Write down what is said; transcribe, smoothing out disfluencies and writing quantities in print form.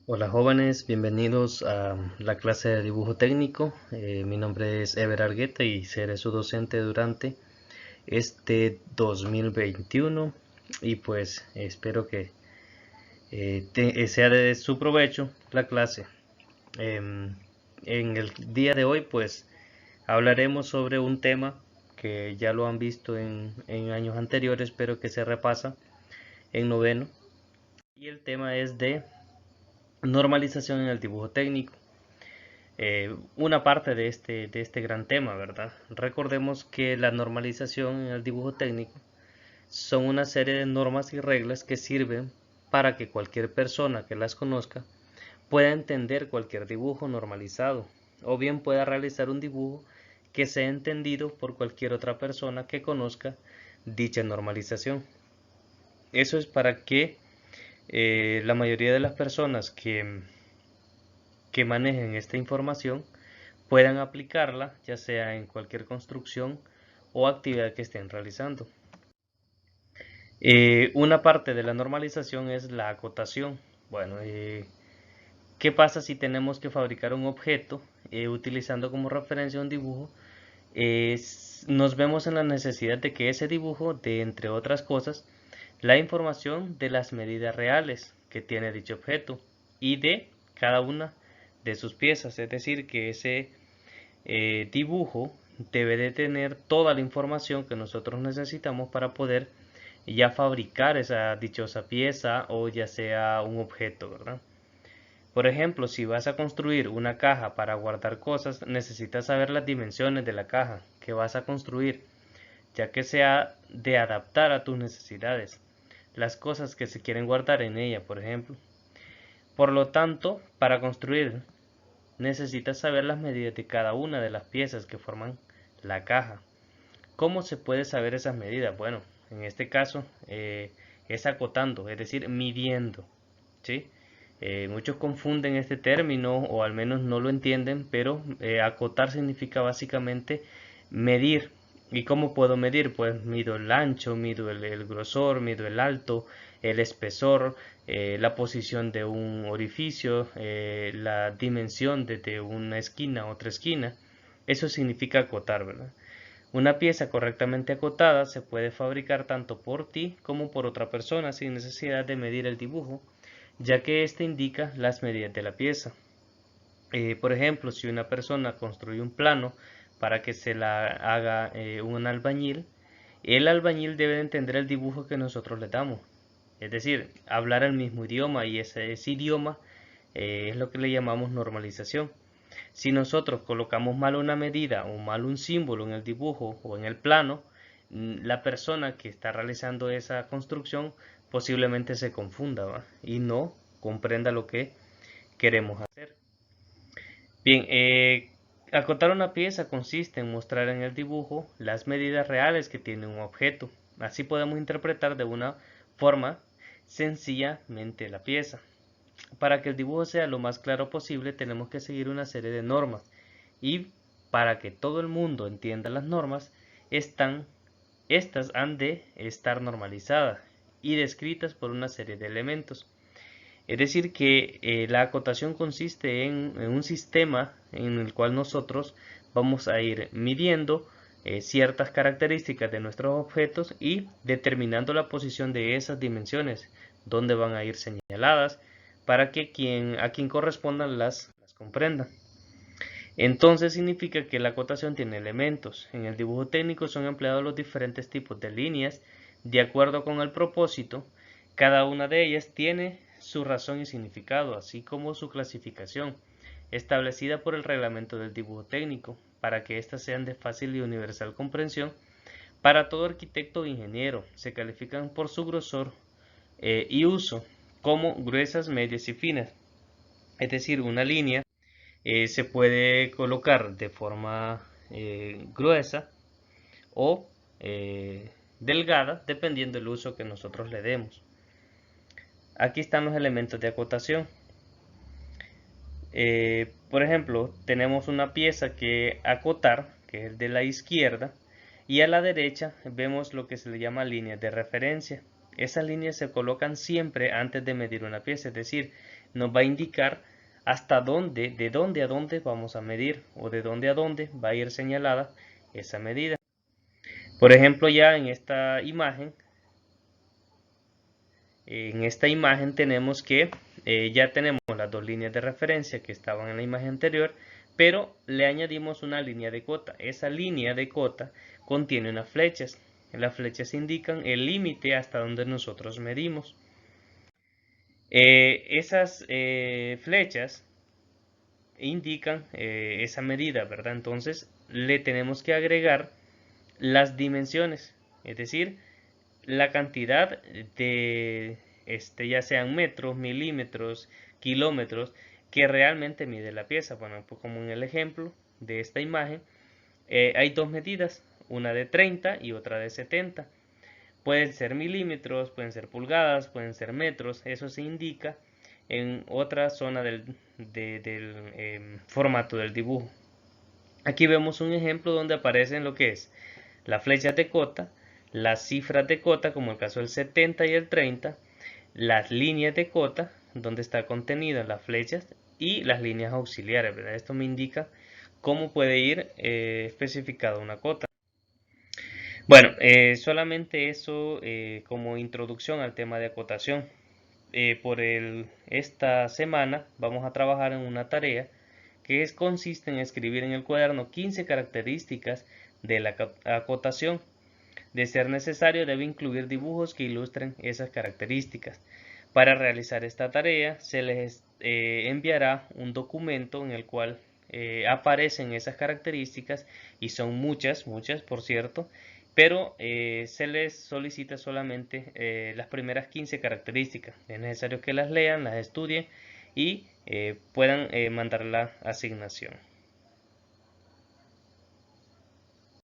Hola jóvenes, bienvenidos a la clase de dibujo técnico. Mi nombre es Ever Argueta y seré su docente durante este 2021 y pues espero que sea de su provecho la clase. Em, en el día de hoy pues hablaremos sobre un tema que ya lo han visto en años anteriores pero que se repasa en noveno, y el tema es de normalización en el dibujo técnico. Una parte de este gran tema, ¿verdad? Recordemos que la normalización en el dibujo técnico son una serie de normas y reglas que sirven para que cualquier persona que las conozca pueda entender cualquier dibujo normalizado, o bien pueda realizar un dibujo que sea entendido por cualquier otra persona que conozca dicha normalización. Eso es para que la mayoría de las personas que manejen esta información puedan aplicarla ya sea en cualquier construcción o actividad que estén realizando. Una parte de la normalización es la acotación. Bueno, ¿qué pasa si tenemos que fabricar un objeto utilizando como referencia un dibujo? Nos vemos en la necesidad de que ese dibujo dé, entre otras cosas, la información de las medidas reales que tiene dicho objeto y de cada una de sus piezas, es decir, que ese dibujo debe de tener toda la información que nosotros necesitamos para poder ya fabricar esa dichosa pieza o ya sea un objeto, ¿verdad? Por ejemplo, si vas a construir una caja para guardar cosas, necesitas saber las dimensiones de la caja que vas a construir, ya que sea de adaptar a tus necesidades, las cosas que se quieren guardar en ella, por ejemplo. Por lo tanto, para construir necesitas saber las medidas de cada una de las piezas que forman la caja. ¿Cómo se puede saber esas medidas? Bueno, en este caso es acotando, es decir, midiendo. ¿Sí? Muchos confunden este término o al menos no lo entienden, pero acotar significa básicamente medir. ¿Y cómo puedo medir? Pues mido el ancho, mido el grosor, mido el alto, el espesor, la posición de un orificio, la dimensión desde una esquina a otra esquina. Eso significa acotar, ¿verdad? Una pieza correctamente acotada se puede fabricar tanto por ti como por otra persona sin necesidad de medir el dibujo, ya que éste indica las medidas de la pieza. Por ejemplo, si una persona construye un plano para que se la haga un albañil, el albañil debe entender el dibujo que nosotros le damos. Es decir, hablar el mismo idioma, y ese idioma es lo que le llamamos normalización. Si nosotros colocamos mal una medida o mal un símbolo en el dibujo o en el plano, la persona que está realizando esa construcción posiblemente se confunda, ¿va? Y no comprenda lo que queremos hacer. Bien, acotar una pieza consiste en mostrar en el dibujo las medidas reales que tiene un objeto. Así podemos interpretar de una forma sencillamente la pieza. Para que el dibujo sea lo más claro posible, tenemos que seguir una serie de normas. Y para que todo el mundo entienda las normas, estas han de estar normalizadas y descritas por una serie de elementos. Es decir, que la acotación consiste en un sistema en el cual nosotros vamos a ir midiendo ciertas características de nuestros objetos y determinando la posición de esas dimensiones, donde van a ir señaladas para que a quien correspondan las comprenda. Entonces significa que la acotación tiene elementos. En el dibujo técnico son empleados los diferentes tipos de líneas de acuerdo con el propósito. Cada una de ellas tiene su razón y significado, así como su clasificación, establecida por el reglamento del dibujo técnico, para que éstas sean de fácil y universal comprensión para todo arquitecto o ingeniero. Se califican por su grosor y uso como gruesas, medias y finas. Es decir, una línea se puede colocar de forma gruesa o delgada dependiendo del uso que nosotros le demos. Aquí están los elementos de acotación. Por ejemplo, tenemos una pieza que acotar, que es de la izquierda, y a la derecha vemos lo que se le llama líneas de referencia. Esas líneas se colocan siempre antes de medir una pieza, es decir, nos va a indicar hasta dónde, de dónde a dónde vamos a medir o de dónde a dónde va a ir señalada esa medida. Por ejemplo, ya en esta imagen tenemos que ya tenemos las dos líneas de referencia que estaban en la imagen anterior, pero le añadimos una línea de cota. Esa línea de cota contiene unas flechas. Las flechas indican el límite hasta donde nosotros medimos. Esas flechas indican esa medida, ¿verdad? Entonces le tenemos que agregar las dimensiones, es decir, la cantidad de ya sean metros, milímetros, kilómetros que realmente mide la pieza. Bueno, pues como en el ejemplo de esta imagen, hay dos medidas, una de 30 y otra de 70. Pueden ser milímetros, pueden ser pulgadas, pueden ser metros, eso se indica en otra zona del formato del dibujo. Aquí vemos un ejemplo donde aparecen lo que es las flechas de cota, las cifras de cota, como el caso del 70 y el 30, las líneas de cota, donde está contenido las flechas, y las líneas auxiliares, ¿verdad? Esto me indica cómo puede ir especificada una cota. Bueno, solamente eso como introducción al tema de acotación. Esta semana vamos a trabajar en una tarea que consiste en escribir en el cuaderno 15 características de la acotación. De ser necesario, debe incluir dibujos que ilustren esas características. Para realizar esta tarea se les enviará un documento en el cual aparecen esas características, y son muchas, muchas por cierto, pero se les solicita solamente las primeras 15 características. Es necesario que las lean, las estudien y puedan mandar la asignación.